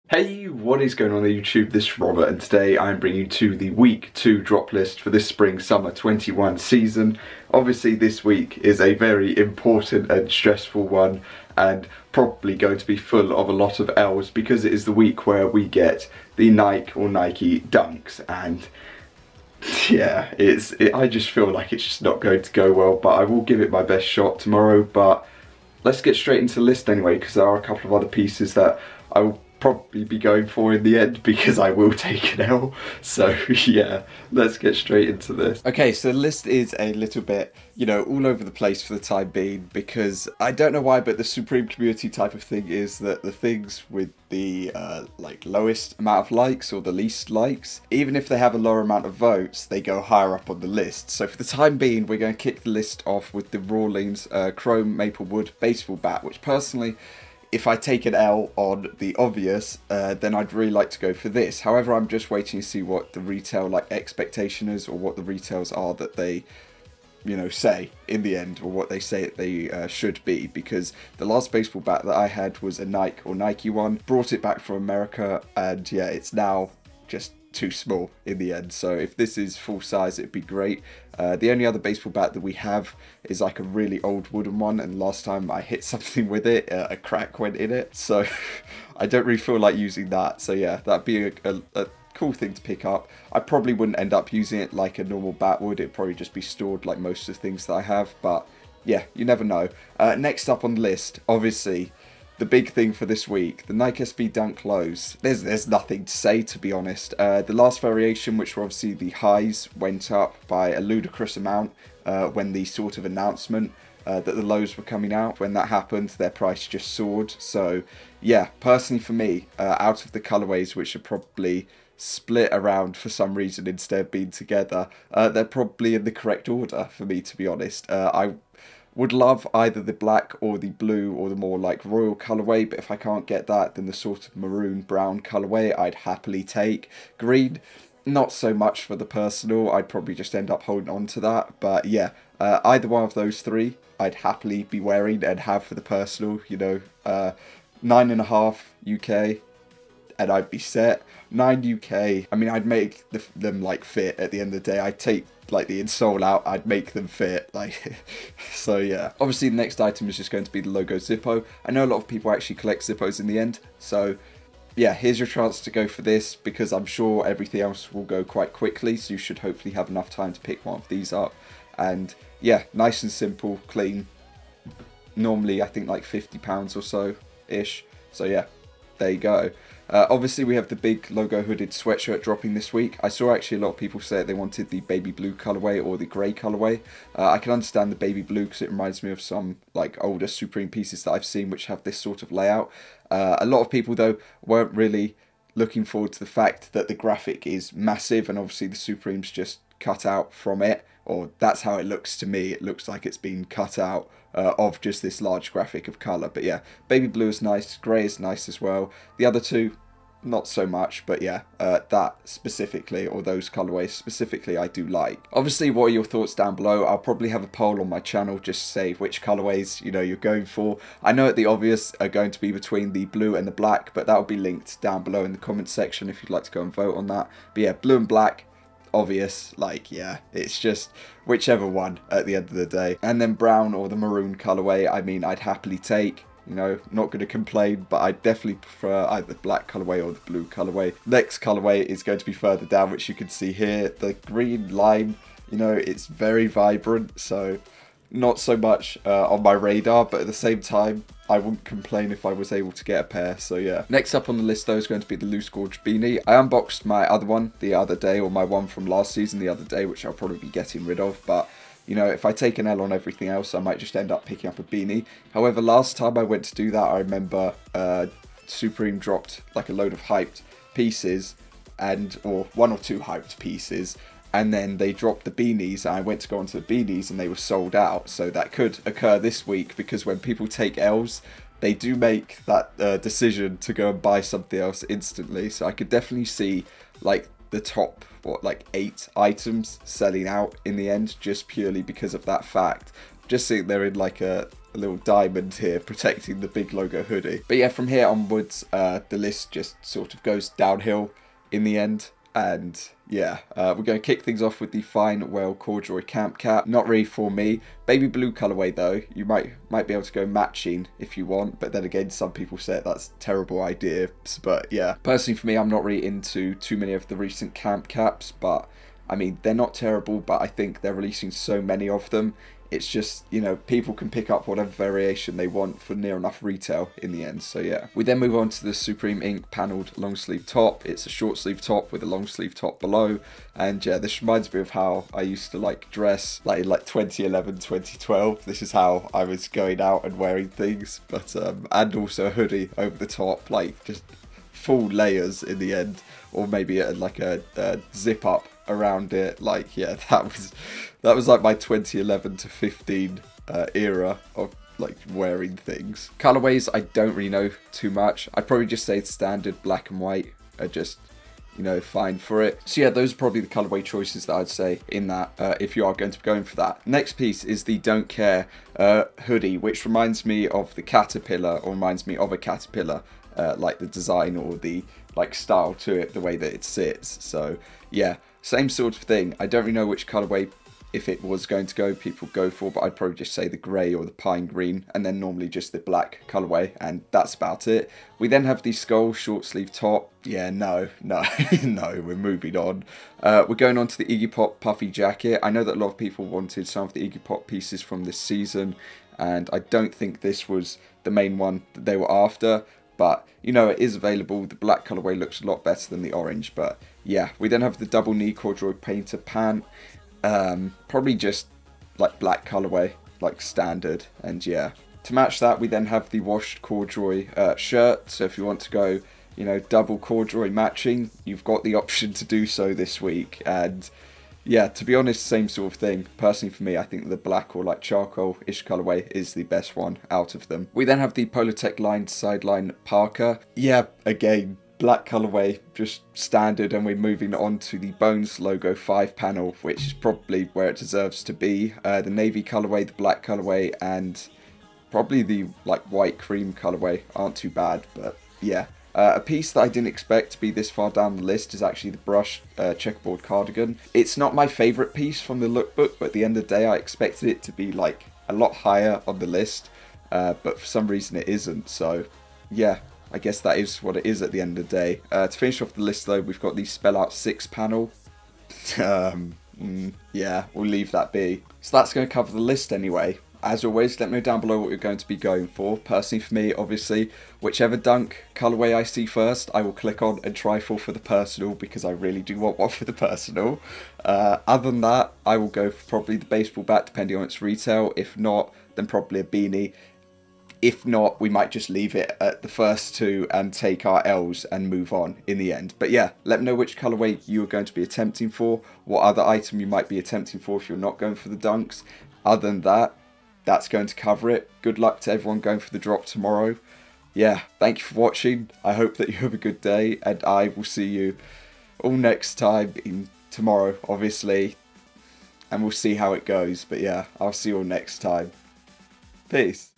Hey, what is going on YouTube? This is Robert, and today I'm bringing you to the week 2 drop list for this spring-summer 21 season. Obviously this week is a very important and stressful one, and probably going to be full of a lot of L's because it is the week where we get the Nike or Nike Dunks, and yeah, I just feel like it's just not going to go well, but I will give it my best shot tomorrow. But let's get straight into the list anyway, because there are a couple of other pieces that I will probably be going for in the end because I will take an L. So yeah, let's get straight into this. Okay, so the list is a little bit, all over the place for the time being, because I don't know why, but the Supreme community type of thing is that the things with the lowest amount of likes or the least likes, even if they have a lower amount of votes, they go higher up on the list. So for the time being, we're going to kick the list off with the Rawlings Chrome Maplewood baseball bat, which personally, if I take an L on the obvious, then I'd really like to go for this. However, I'm just waiting to see what the retail expectation is, or what the retails are that they, say in the end, or what they say that they should be. Because the last baseball bat that I had was a Nike or Nike one. Brought it back from America, and yeah, it's now just too small in the end. So if this is full size, it'd be great. The only other baseball bat that we have is like a really old wooden one, and last time I hit something with it, a crack went in it, so I don't really feel like using that. So yeah, that'd be a cool thing to pick up. I probably wouldn't end up using it like a normal bat would. It'd probably just be stored like most of the things that I have, but yeah, you never know. Next up on the list, obviously the big thing for this week, the Nike SB Dunk Lows. There's nothing to say, to be honest. The last variation, which were obviously the highs, went up by a ludicrous amount when the sort of announcement that the lows were coming out. When that happened, their price just soared. So yeah, personally for me, out of the colorways, which are probably split around for some reason instead of being together, they're probably in the correct order for me, to be honest. I would love either the black or the blue or the more like royal colorway, but if I can't get that, then the sort of maroon brown colorway I'd happily take. Green, not so much for the personal. I'd probably just end up holding on to that. But yeah, either one of those three I'd happily be wearing and have for the personal. 9.5 UK and I'd be set. 9 UK, I mean, I'd make them like fit at the end of the day. I'd take like the insole out, I'd make them fit, so yeah. Obviously the next item is just going to be the logo Zippo. I know a lot of people actually collect Zippos in the end, so yeah, here's your chance to go for this, because I'm sure everything else will go quite quickly, so you should hopefully have enough time to pick one of these up. And yeah, nice and simple, clean. Normally I think like £50 or so ish, so yeah, there you go. Obviously we have the big logo hooded sweatshirt dropping this week. I saw actually a lot of people say they wanted the baby blue colorway or the grey colorway. I can understand the baby blue because it reminds me of some like older Supreme pieces that I've seen which have this sort of layout. A lot of people though weren't really looking forward to the fact that the graphic is massive, and obviously the Supreme's just cut out from it, or that's how it looks to me. It looks like it's been cut out of just this large graphic of colour. But yeah, baby blue is nice, grey is nice as well. The other two, not so much, but yeah, that specifically, or those colourways specifically, I do like. Obviously, what are your thoughts down below? I'll probably have a poll on my channel just to say which colourways, you're going for. I know that the obvious are going to be between the blue and the black, but that will be linked down below in the comments section if you'd like to go and vote on that. But yeah, blue and black, obvious, yeah, it's just whichever one at the end of the day. And then brown or the maroon colorway, I mean, I'd happily take, not going to complain, but I definitely prefer either the black colorway or the blue colorway. Next colorway is going to be further down, which you can see here, the green lime. It's very vibrant, so not so much on my radar, but at the same time, I wouldn't complain if I was able to get a pair, so yeah. Next up on the list though is going to be the Loose Gorge beanie. I unboxed my other one the other day, or my one from last season the other day, which I'll probably be getting rid of, but if I take an L on everything else, I might just end up picking up a beanie. However, last time I went to do that, I remember Supreme dropped like a load of hyped pieces, or one or two hyped pieces, and then they dropped the beanies, and I went to go onto the beanies and they were sold out. So that could occur this week, because when people take L's, they do make that decision to go and buy something else instantly. So I could definitely see like the top, 8 items selling out in the end, just purely because of that fact. Just think they're in like a a little diamond here protecting the big logo hoodie. But yeah, from here onwards, the list just sort of goes downhill in the end. And yeah, we're going to kick things off with the Fine Well Corduroy Camp Cap. Not really for me. Baby blue colourway though. You might be able to go matching if you want, but then again, some people say that's a terrible idea. But yeah, personally for me, I'm not really into too many of the recent camp caps, but I mean, they're not terrible, but I think they're releasing so many of them. It's just, you know, people can pick up whatever variation they want for near enough retail in the end. So yeah. We then move on to the Supreme Ink panelled long sleeve top. It's a short sleeve top with a long sleeve top below. And yeah, this reminds me of how I used to like dress like in like 2011, 2012. This is how I was going out and wearing things. But and also a hoodie over the top, like just full layers in the end. Or maybe like a zip up around it. Like yeah, that was like my 2011 to 15 era of like wearing things. Colorways I don't really know too much. I'd probably just say standard black and white are just, you know, fine for it. So yeah, those are probably the colorway choices that I'd say in that if you are going to be going for that. Next piece is the Don't Care hoodie, which reminds me of the caterpillar, or reminds me of a caterpillar, like the design or the like style to it, the way that it sits. So yeah, same sort of thing. I don't really know which colorway, if it was going to go, people go for, but I'd probably just say the grey or the pine green, and then normally just the black colorway, and that's about it. We then have the skull short sleeve top. Yeah, no, no, we're moving on. We're going on to the Iggy Pop puffy jacket. I know that a lot of people wanted some of the Iggy Pop pieces from this season, and I don't think this was the main one that they were after. But, you know, it is available. The black colourway looks a lot better than the orange. But, yeah. We then have the double knee corduroy painter pant. Probably just, like, black colourway, like, standard. And, yeah. To match that, we then have the washed corduroy shirt. So, if you want to go, you know, double corduroy matching, you've got the option to do so this week. And yeah, to be honest, same sort of thing. Personally for me, I think the black or like charcoal-ish colourway is the best one out of them. We then have the Polotech lined sideline parka. Yeah, again, black colourway, just standard, and we're moving on to the Bones logo 5 panel, which is probably where it deserves to be. The navy colourway, the black colourway, and probably the like white cream colourway aren't too bad, but yeah. A piece that I didn't expect to be this far down the list is actually the brush checkerboard cardigan. It's not my favourite piece from the lookbook, but at the end of the day I expected it to be like a lot higher on the list, but for some reason it isn't. So yeah, I guess that is what it is at the end of the day. To finish off the list though, we've got the Spell Out 6 panel. Yeah, we'll leave that be. So that's going to cover the list anyway. As always, let me know down below what you're going to be going for. Personally for me, obviously, whichever dunk colourway I see first, I will click on and try for the personal, because I really do want one for the personal. Other than that, I will go for probably the baseball bat, depending on its retail. If not, then probably a beanie. If not, we might just leave it at the first two and take our L's and move on in the end. But yeah, let me know which colourway you are going to be attempting for, what other item you might be attempting for if you're not going for the dunks. Other than that, that's going to cover it. Good luck to everyone going for the drop tomorrow. Yeah, thank you for watching. I hope that you have a good day, and I will see you all next time tomorrow, obviously. And we'll see how it goes. But yeah, I'll see you all next time. Peace.